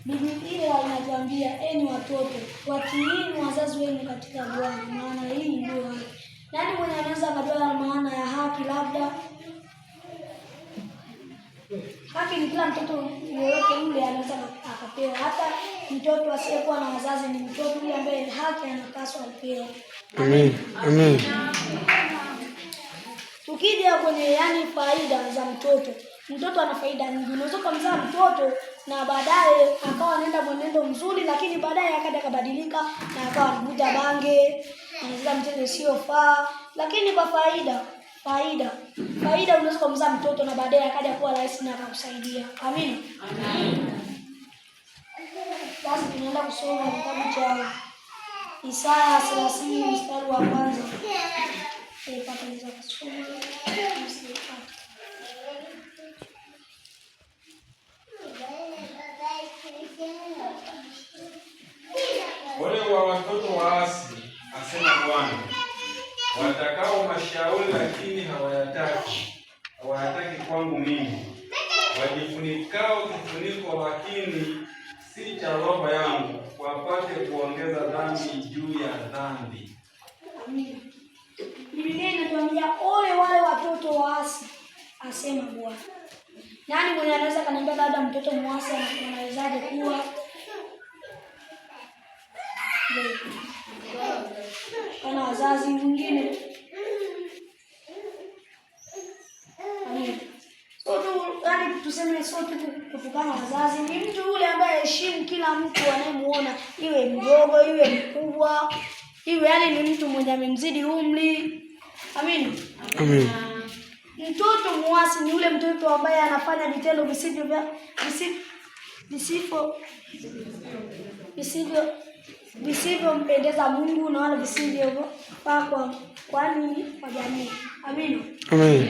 Biblia inatuambia enyi watoto watiini wazazi wenu katika Bwana, maana hii ndio haki. Nani mwenye anaweza kujua maana ya haki? Labda haki ni kila mtoto yeyote yule anaweza akapewa. Hata mtoto asiyekuwa na wazazi ni mtoto yule ambaye haki anapaswa kupewa. Amen. Amen. Tukija kwenye faida za mtoto. Mtoto ana faida nyingi. Unaweza kumzaa mtoto na baadaye akawa anaenda mwenendo mzuri, lakini baadaye akaja kabadilika na akawa anavuta bange, anacheza mchezo usiofaa. Lakini kwa faida unaweza kumzaa mtoto na baadaye akaja kuwa rais na akakusaidia. Amen. Amen. Basi tunaenda kusoma kitabu cha Isaya 30 mstari wa kwanza. Pata kusoma. Ole wa watoto waasi, asema Bwana, watakao mashauri lakini hawayataki kwangu mimi, wajifunikao kifuniko lakini si cha roho yangu, wapate kuongeza dhambi juu ya dhambi. Biblia inatuambia ole wale watoto waasi, asema Bwana. Nani mwenye anaweza kaniambia labda mtoto muasi anawezaje kuwa? Kana wazazi wengine. Amen. Tuseme sote kutukana wazazi. Ni mtu yule ambaye heshimu kila mtu anayemuona, iwe mdogo, iwe mkubwa, iwe ni mtu mwenye amemzidi umri. Amen. Amen. Mtoto muasi ni yule mtoto ambaye anafanya vitendo visivyompendeza Mungu na wala visivyofaa kwa jamii. Amen. Amen.